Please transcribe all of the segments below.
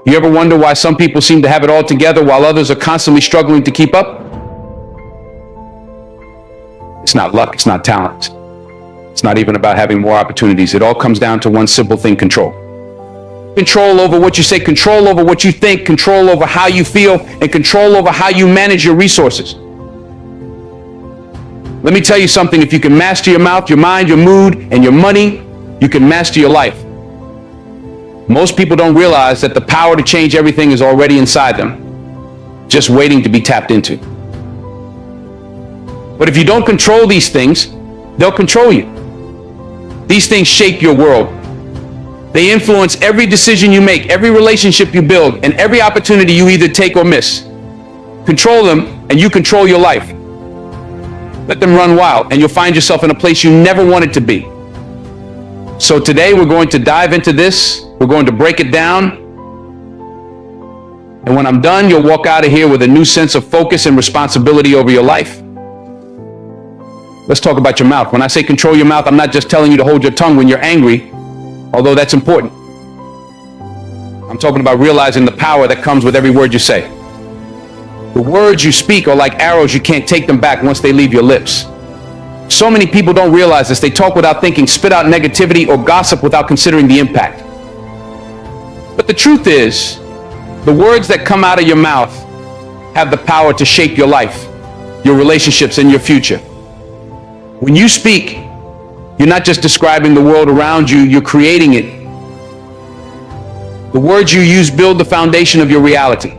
You ever wonder why some people seem to have it all together while others are constantly struggling to keep up? It's not luck, it's not talent. It's not even about having more opportunities. It all comes down to one simple thing: control. Control over what you say, control over what you think, control over how you feel, and control over how you manage your resources. Let me tell you something: if you can master your mouth, your mind, your mood, and your money, you can master your life. Most people don't realize that the power to change everything is already inside them, just waiting to be tapped into. But if you don't control these things, they'll control you. These things shape your world. They influence every decision you make, every relationship you build, and every opportunity you either take or miss. Control them, and you control your life. Let them run wild, and you'll find yourself in a place you never wanted to be. So today we're going to dive into this. We're going to break it down. And when I'm done, you'll walk out of here with a new sense of focus and responsibility over your life. Let's talk about your mouth. When I say control your mouth, I'm not just telling you to hold your tongue when you're angry, although that's important. I'm talking about realizing the power that comes with every word you say. The words you speak are like arrows. You can't take them back once they leave your lips. So many people don't realize this. They talk without thinking, spit out negativity, or gossip without considering the impact. But the truth is, the words that come out of your mouth have the power to shape your life, your relationships, and your future. When you speak, you're not just describing the world around you, you're creating it. The words you use build the foundation of your reality.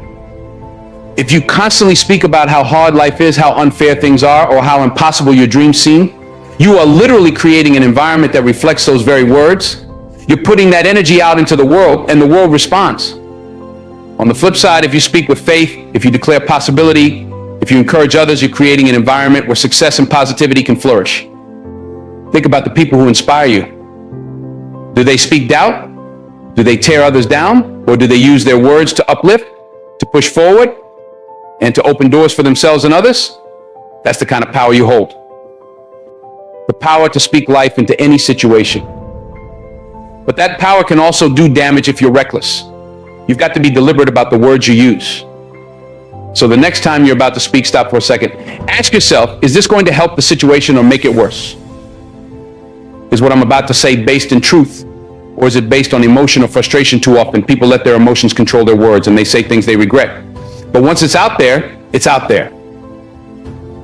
If you constantly speak about how hard life is, how unfair things are, or how impossible your dreams seem, you are literally creating an environment that reflects those very words. You're putting that energy out into the world, and the world responds. On the flip side, if you speak with faith, if you declare possibility, if you encourage others, you're creating an environment where success and positivity can flourish. Think about the people who inspire you. Do they speak doubt? Do they tear others down? Or do they use their words to uplift, to push forward, and to open doors for themselves and others? That's the kind of power you hold. The power to speak life into any situation. But that power can also do damage if you're reckless. You've got to be deliberate about the words you use. So the next time you're about to speak, stop for a second. Ask yourself, is this going to help the situation or make it worse? Is what I'm about to say based in truth, or is it based on emotion or frustration? Too often people let their emotions control their words, and they say things they regret. But once it's out there, it's out there.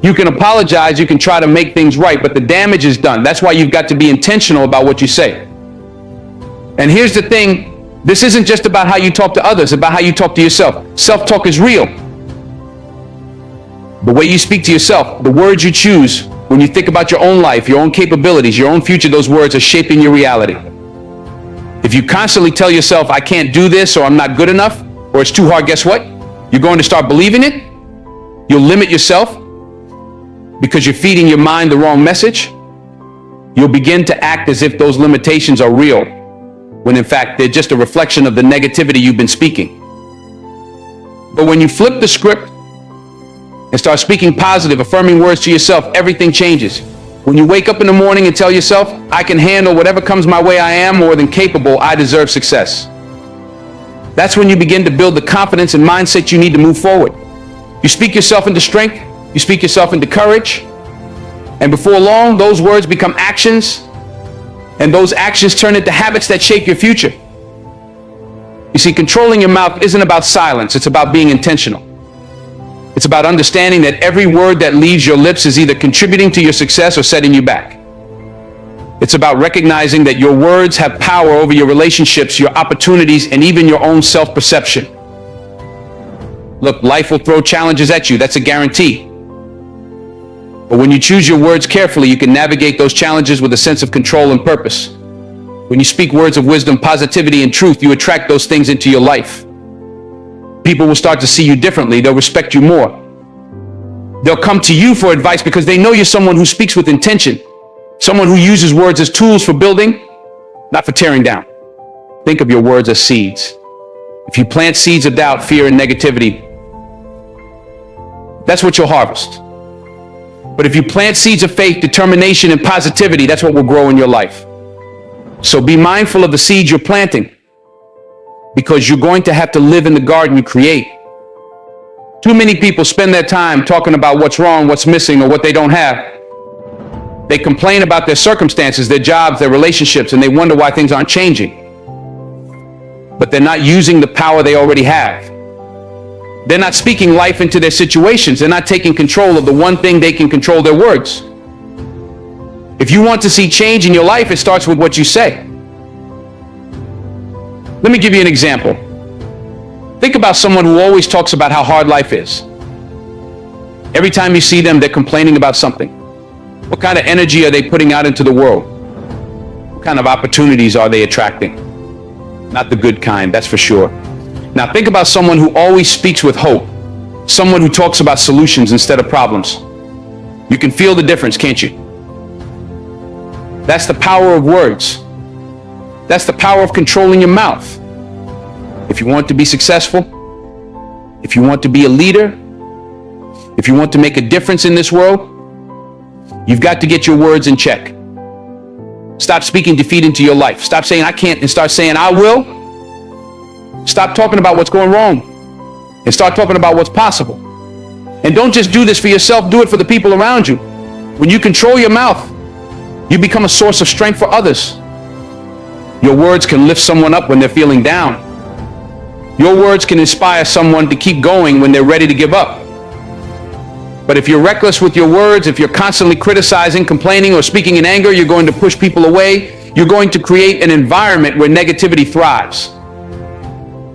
You can apologize, you can try to make things right, but the damage is done. That's why you've got to be intentional about what you say. And here's the thing, this isn't just about how you talk to others, it's about how you talk to yourself. Self-talk is real. The way you speak to yourself, the words you choose, when you think about your own life, your own capabilities, your own future, those words are shaping your reality. If you constantly tell yourself, I can't do this, or I'm not good enough, or it's too hard, guess what? You're going to start believing it. You'll limit yourself because you're feeding your mind the wrong message. You'll begin to act as if those limitations are real, when in fact they're just a reflection of the negativity you've been speaking. But when you flip the script and start speaking positive, affirming words to yourself, everything changes. When you wake up in the morning and tell yourself, I can handle whatever comes my way, I am more than capable, I deserve success. That's when you begin to build the confidence and mindset you need to move forward. You speak yourself into strength, you speak yourself into courage, and before long, those words become actions, and those actions turn into habits that shape your future. You see, controlling your mouth isn't about silence, it's about being intentional. It's about understanding that every word that leaves your lips is either contributing to your success or setting you back. It's about recognizing that your words have power over your relationships, your opportunities, and even your own self-perception. Look, life will throw challenges at you, that's a guarantee. But when you choose your words carefully, you can navigate those challenges with a sense of control and purpose. When you speak words of wisdom, positivity, and truth, you attract those things into your life. People will start to see you differently. They'll respect you more. They'll come to you for advice because they know you're someone who speaks with intention, someone who uses words as tools for building, not for tearing down. Think of your words as seeds. If you plant seeds of doubt, fear, and negativity, that's what you'll harvest. But if you plant seeds of faith, determination, and positivity, that's what will grow in your life. So be mindful of the seeds you're planting. because you're going to have to live in the garden you create. Too many people spend their time talking about what's wrong, what's missing, or what they don't have. They complain about their circumstances, their jobs, their relationships, and they wonder why things aren't changing. But they're not using the power they already have. They're not speaking life into their situations. They're not taking control of the one thing they can control, their words. If you want to see change in your life, it starts with what you say. Let me give you an example. Think about someone who always talks about how hard life is. Every time you see them, they're complaining about something. What kind of energy are they putting out into the world? What kind of opportunities are they attracting? Not the good kind, that's for sure. Now think about someone who always speaks with hope. Someone who talks about solutions instead of problems. You can feel the difference, can't you? That's the power of words. That's the power of controlling your mouth. If you want to be successful, if you want to be a leader, if you want to make a difference in this world, you've got to get your words in check. Stop speaking defeat into your life. Stop saying I can't and start saying I will. Stop talking about what's going wrong and start talking about what's possible. And don't just do this for yourself, do it for the people around you. When you control your mouth, you become a source of strength for others. Your words can lift someone up when they're feeling down. Your words can inspire someone to keep going when they're ready to give up. But if you're reckless with your words, if you're constantly criticizing, complaining, or speaking in anger, you're going to push people away. You're going to create an environment where negativity thrives.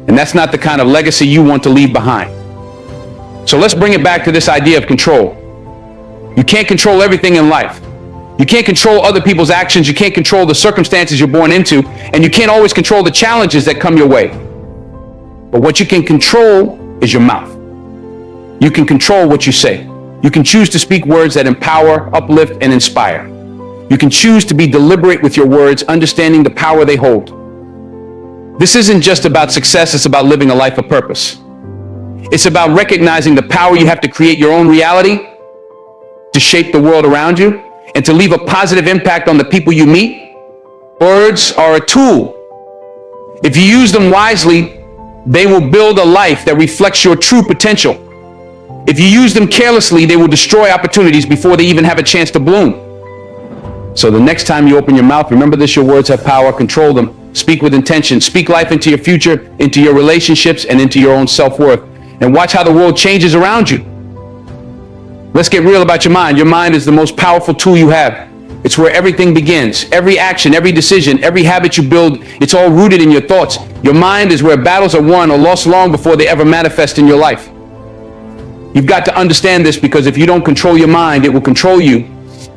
And that's not the kind of legacy you want to leave behind. So let's bring it back to this idea of control. You can't control everything in life. You can't control other people's actions. You can't control the circumstances you're born into. And you can't always control the challenges that come your way. But what you can control is your mouth. You can control what you say. You can choose to speak words that empower, uplift, and inspire. You can choose to be deliberate with your words, understanding the power they hold. This isn't just about success, it's about living a life of purpose. It's about recognizing the power you have to create your own reality, to shape the world around you, and to leave a positive impact on the people you meet. Words are a tool. If you use them wisely, they will build a life that reflects your true potential. If you use them carelessly, they will destroy opportunities before they even have a chance to bloom. So the next time you open your mouth, remember this: your words have power. Control them. Speak with intention. Speak life into your future, into your relationships, and into your own self-worth. And watch how the world changes around you. Let's get real about your mind. Your mind is the most powerful tool you have. It's where everything begins. Every action, every decision, every habit you build, it's all rooted in your thoughts. Your mind is where battles are won or lost long before they ever manifest in your life. You've got to understand this, because if you don't control your mind, it will control you.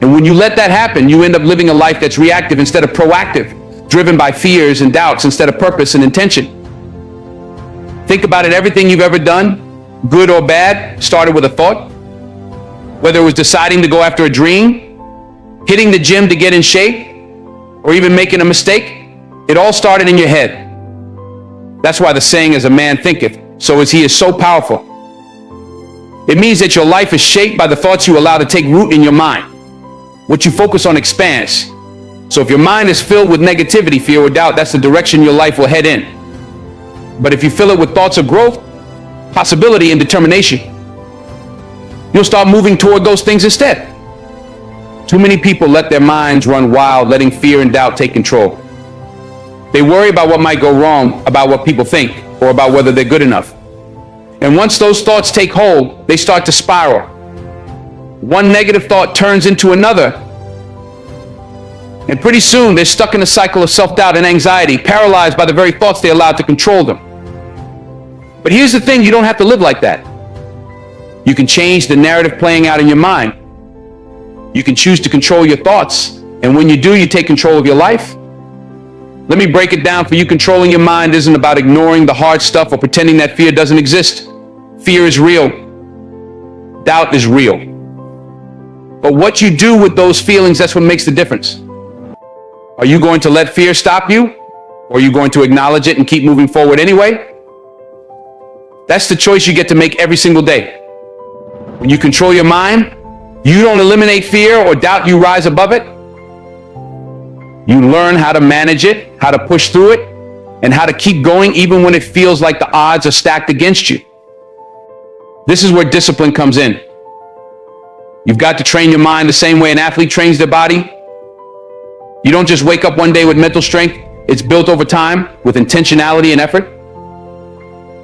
And when you let that happen, you end up living a life that's reactive instead of proactive, driven by fears and doubts instead of purpose and intention. Think about it. Everything you've ever done, good or bad, started with a thought. Whether it was deciding to go after a dream, hitting the gym to get in shape, or even making a mistake, it all started in your head. That's why the saying, as a man thinketh, so is he, is so powerful. It means that your life is shaped by the thoughts you allow to take root in your mind. What you focus on expands. So if your mind is filled with negativity, fear, or doubt, that's the direction your life will head in. But if you fill it with thoughts of growth, possibility, and determination, you'll start moving toward those things instead. Too many people let their minds run wild, letting fear and doubt take control. They worry about what might go wrong, about what people think, or about whether they're good enough. And once those thoughts take hold, they start to spiral. One negative thought turns into another. And pretty soon they're stuck in a cycle of self-doubt and anxiety, paralyzed by the very thoughts they allowed to control them. But here's the thing, you don't have to live like that. You can change the narrative playing out in your mind. You can choose to control your thoughts. And when you do, you take control of your life. Let me break it down for you. Controlling your mind isn't about ignoring the hard stuff or pretending that fear doesn't exist. Fear is real. Doubt is real. But what you do with those feelings, that's what makes the difference. Are you going to let fear stop you? Or are you going to acknowledge it and keep moving forward anyway? That's the choice you get to make every single day. When you control your mind, you don't eliminate fear or doubt, you rise above it. You learn how to manage it, how to push through it, and how to keep going even when it feels like the odds are stacked against you. This is where discipline comes in. You've got to train your mind the same way an athlete trains their body. You don't just wake up one day with mental strength. It's built over time with intentionality and effort.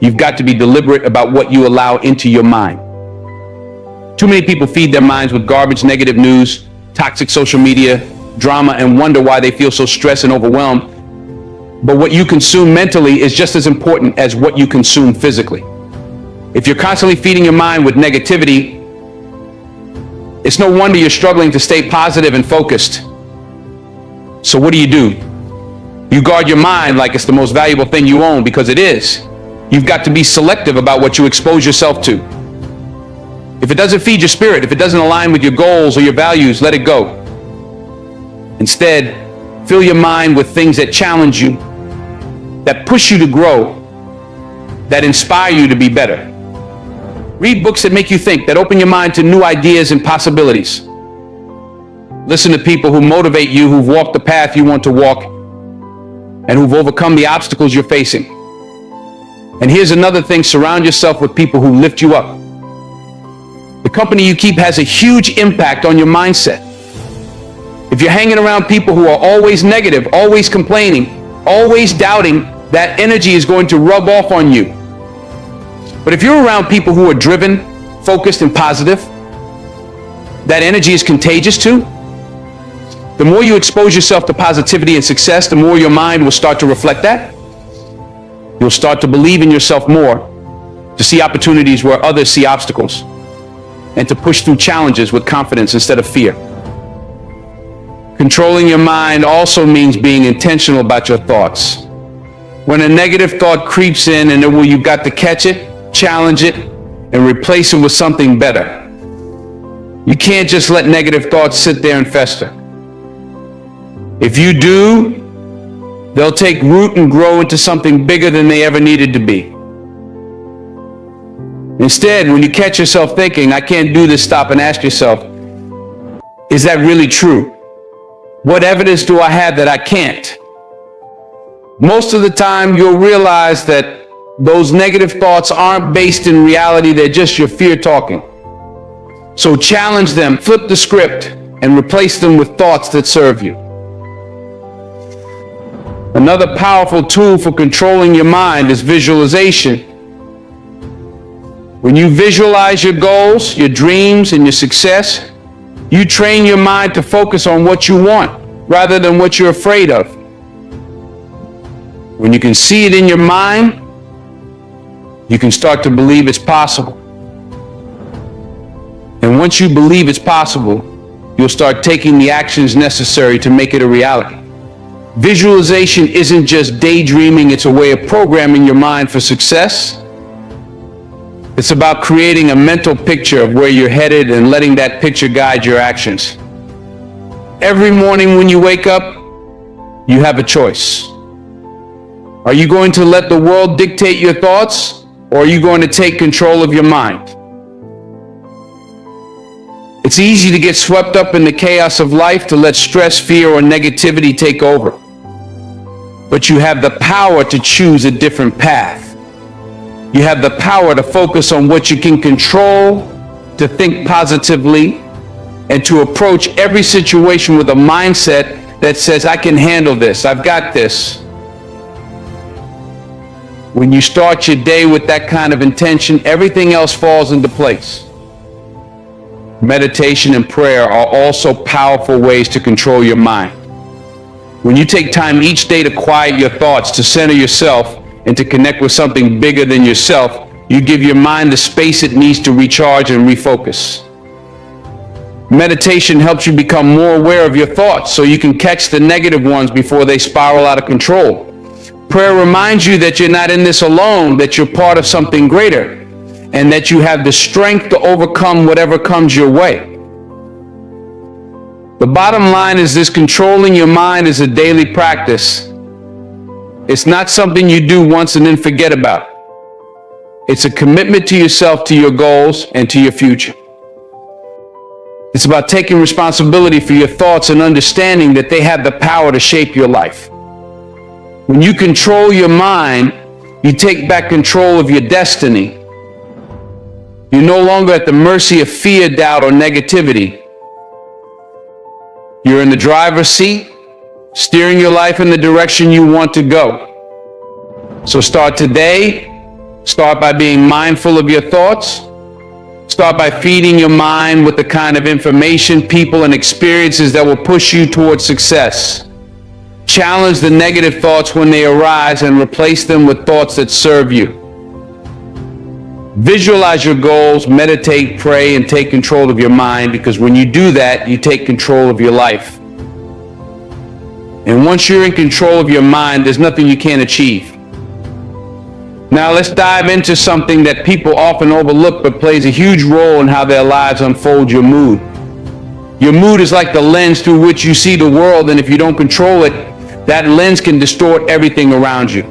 You've got to be deliberate about what you allow into your mind. Too many people feed their minds with garbage, negative news, toxic social media, drama, and wonder why they feel so stressed and overwhelmed. But what you consume mentally is just as important as what you consume physically. If you're constantly feeding your mind with negativity, it's no wonder you're struggling to stay positive and focused. So what do? You guard your mind like it's the most valuable thing you own, because it is. You've got to be selective about what you expose yourself to. If it doesn't feed your spirit, if it doesn't align with your goals or your values, let it go. Instead, fill your mind with things that challenge you, that push you to grow, that inspire you to be better. Read books that make you think, that open your mind to new ideas and possibilities. Listen to people who motivate you, who've walked the path you want to walk, and who've overcome the obstacles you're facing. And here's another thing: surround yourself with people who lift you up. The company you keep has a huge impact on your mindset. If you're hanging around people who are always negative, always complaining, always doubting, that energy is going to rub off on you. But if you're around people who are driven, focused, and positive, that energy is contagious too. The more you expose yourself to positivity and success, the more your mind will start to reflect that. You'll start to believe in yourself more, to see opportunities where others see obstacles, and to push through challenges with confidence instead of fear. Controlling your mind also means being intentional about your thoughts. When a negative thought creeps in, and you've got to catch it, challenge it, and replace it with something better. You can't just let negative thoughts sit there and fester. If you do, they'll take root and grow into something bigger than they ever needed to be. Instead, when you catch yourself thinking, "I can't do this," stop and ask yourself, is that really true? What evidence do I have that I can't? Most of the time, you'll realize that those negative thoughts aren't based in reality. They're just your fear talking. So challenge them, flip the script, and replace them with thoughts that serve you. Another powerful tool for controlling your mind is visualization. When you visualize your goals, your dreams, and your success, you train your mind to focus on what you want rather than what you're afraid of. When you can see it in your mind, you can start to believe it's possible. And once you believe it's possible, you'll start taking the actions necessary to make it a reality. Visualization isn't just daydreaming, it's a way of programming your mind for success. It's about creating a mental picture of where you're headed and letting that picture guide your actions. Every morning when you wake up, you have a choice. Are you going to let the world dictate your thoughts, or are you going to take control of your mind? It's easy to get swept up in the chaos of life, to let stress, fear, or negativity take over. But you have the power to choose a different path. You have the power to focus on what you can control, to think positively, and to approach every situation with a mindset that says, "I can handle this, I've got this." When you start your day with that kind of intention, everything else falls into place. Meditation and prayer are also powerful ways to control your mind. When you take time each day to quiet your thoughts, to center yourself, and to connect with something bigger than yourself, you give your mind the space it needs to recharge and refocus. Meditation helps you become more aware of your thoughts so you can catch the negative ones before they spiral out of control. Prayer reminds you that you're not in this alone, that you're part of something greater, and that you have the strength to overcome whatever comes your way. The bottom line is this: controlling your mind is a daily practice. It's not something you do once and then forget about. It's a commitment to yourself, to your goals, and to your future. It's about taking responsibility for your thoughts and understanding that they have the power to shape your life. When you control your mind, you take back control of your destiny. You're no longer at the mercy of fear, doubt, or negativity. You're in the driver's seat, steering your life in the direction you want to go. So start today. Start by being mindful of your thoughts. Start by feeding your mind with the kind of information, people, and experiences that will push you towards success. Challenge the negative thoughts when they arise and replace them with thoughts that serve you. Visualize your goals, meditate, pray, and take control of your mind, because when you do that, you take control of your life. And once you're in control of your mind, there's nothing you can't achieve. Now let's dive into something that people often overlook but plays a huge role in how their lives unfold: your mood. Your mood is like the lens through which you see the world, and if you don't control it, that lens can distort everything around you.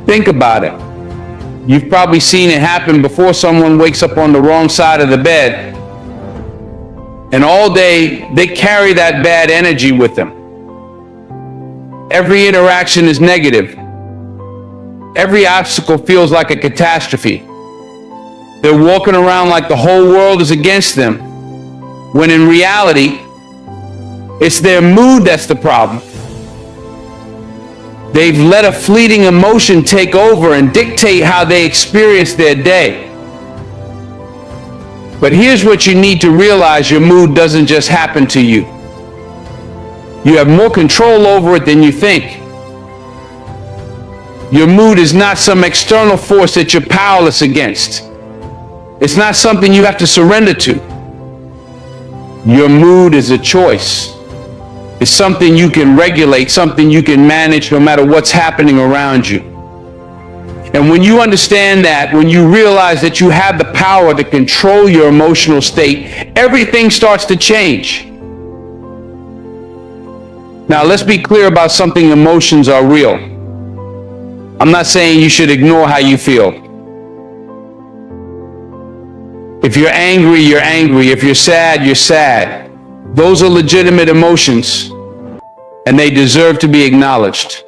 Think about it. You've probably seen it happen before. Someone wakes up on the wrong side of the bed, and all day they carry that bad energy with them. Every interaction is negative. Every obstacle feels like a catastrophe. They're walking around like the whole world is against them, when in reality, it's their mood that's the problem. They've let a fleeting emotion take over and dictate how they experience their day. But here's what you need to realize: your mood doesn't just happen to you. You have more control over it than you think. Your mood is not some external force that you're powerless against. It's not something you have to surrender to. Your mood is a choice. It's something you can regulate, something you can manage no matter what's happening around you. And when you understand that, when you realize that you have the power to control your emotional state, everything starts to change. Now, let's be clear about something: emotions are real. I'm not saying you should ignore how you feel. If you're angry, you're angry. If you're sad, you're sad. Those are legitimate emotions, and they deserve to be acknowledged.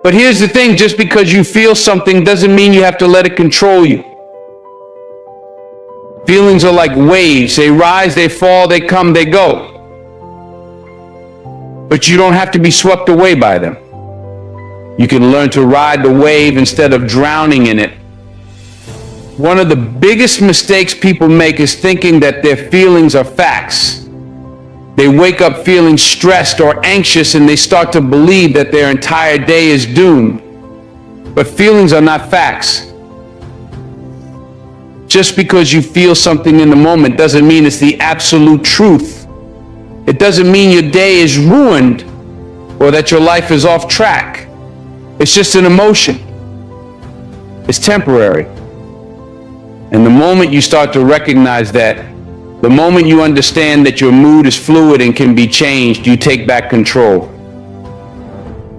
But here's the thing: just because you feel something doesn't mean you have to let it control you. Feelings are like waves. They rise, they fall, they come, they go. But you don't have to be swept away by them. You can learn to ride the wave instead of drowning in it. One of the biggest mistakes people make is thinking that their feelings are facts. They wake up feeling stressed or anxious, and they start to believe that their entire day is doomed. But feelings are not facts. Just because you feel something in the moment doesn't mean it's the absolute truth. It doesn't mean your day is ruined or that your life is off track. It's just an emotion. It's temporary. And the moment you start to recognize that, the moment you understand that your mood is fluid and can be changed, you take back control.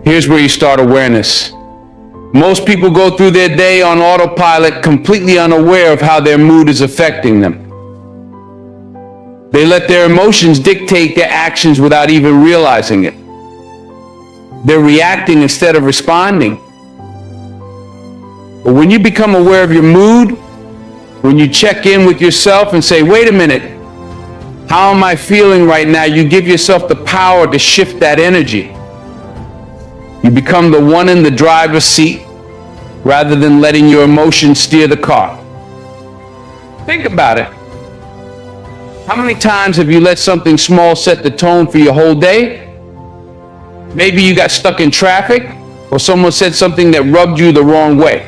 Here's where you start awareness. Most people go through their day on autopilot, completely unaware of how their mood is affecting them. They let their emotions dictate their actions without even realizing it. They're reacting instead of responding. But when you become aware of your mood, when you check in with yourself and say, wait a minute, how am I feeling right now? You give yourself the power to shift that energy. You become the one in the driver's seat rather than letting your emotions steer the car. Think about it. How many times have you let something small set the tone for your whole day? Maybe you got stuck in traffic, or someone said something that rubbed you the wrong way.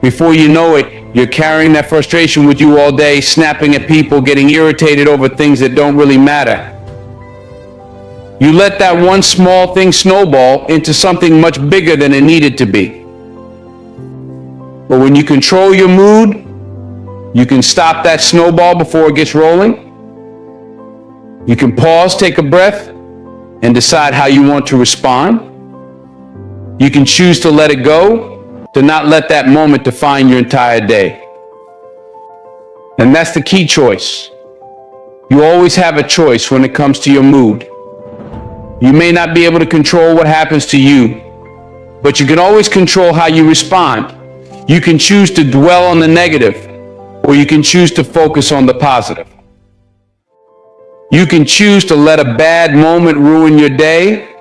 Before you know it, you're carrying that frustration with you all day, snapping at people, getting irritated over things that don't really matter. You let that one small thing snowball into something much bigger than it needed to be. But when you control your mood, you can stop that snowball before it gets rolling. You can pause, take a breath, and decide how you want to respond. You can choose to let it go, to not let that moment define your entire day. And that's the key choice. You always have a choice when it comes to your mood. You may not be able to control what happens to you, but you can always control how you respond. You can choose to dwell on the negative, or you can choose to focus on the positive. You can choose to let a bad moment ruin your day,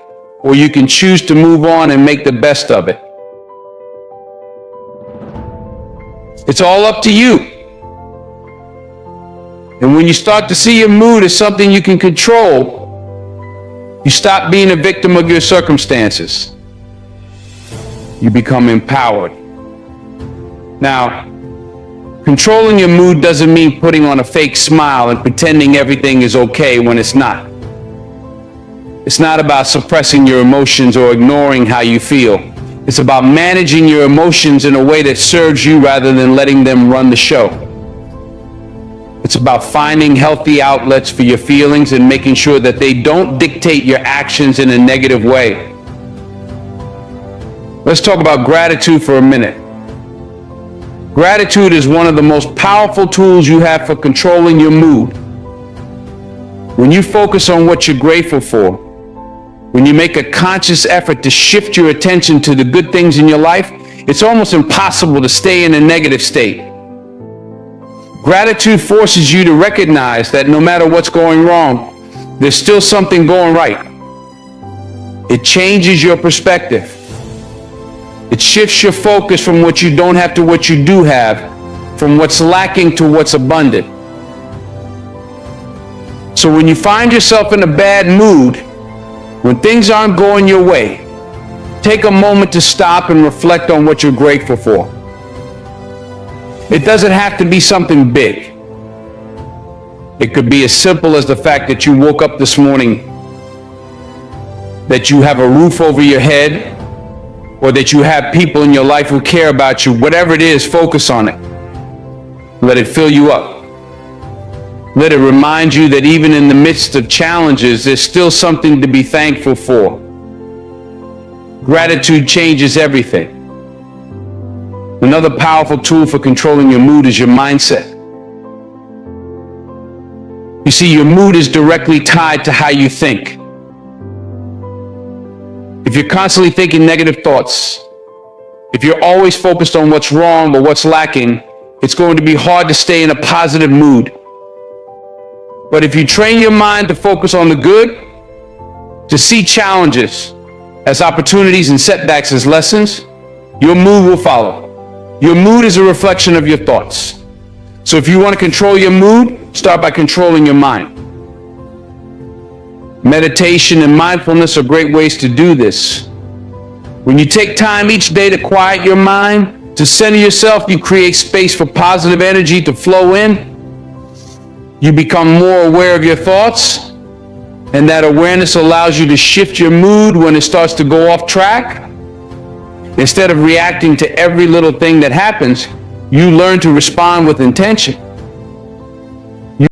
or you can choose to move on and make the best of it. It's all up to you. And when you start to see your mood as something you can control, you stop being a victim of your circumstances. You become empowered. Now, controlling your mood doesn't mean putting on a fake smile and pretending everything is okay when it's not. It's not about suppressing your emotions or ignoring how you feel. It's about managing your emotions in a way that serves you rather than letting them run the show. It's about finding healthy outlets for your feelings and making sure that they don't dictate your actions in a negative way. Let's talk about gratitude for a minute. Gratitude is one of the most powerful tools you have for controlling your mood. When you focus on what you're grateful for, when you make a conscious effort to shift your attention to the good things in your life, it's almost impossible to stay in a negative state. Gratitude forces you to recognize that no matter what's going wrong, there's still something going right. It changes your perspective. It shifts your focus from what you don't have to what you do have, from what's lacking to what's abundant. So when you find yourself in a bad mood, when things aren't going your way, take a moment to stop and reflect on what you're grateful for. It doesn't have to be something big. It could be as simple as the fact that you woke up this morning, that you have a roof over your head, or that you have people in your life who care about you. Whatever it is, focus on it. Let it fill you up. Let it remind you that even in the midst of challenges, there's still something to be thankful for. Gratitude changes everything. Another powerful tool for controlling your mood is your mindset. You see, your mood is directly tied to how you think. If you're constantly thinking negative thoughts, if you're always focused on what's wrong or what's lacking, it's going to be hard to stay in a positive mood. But if you train your mind to focus on the good, to see challenges as opportunities and setbacks as lessons, your mood will follow. Your mood is a reflection of your thoughts. So if you want to control your mood, start by controlling your mind. Meditation and mindfulness are great ways to do this. When you take time each day to quiet your mind, to center yourself, you create space for positive energy to flow in. You become more aware of your thoughts, and that awareness allows you to shift your mood when it starts to go off track. Instead of reacting to every little thing that happens, you learn to respond with intention.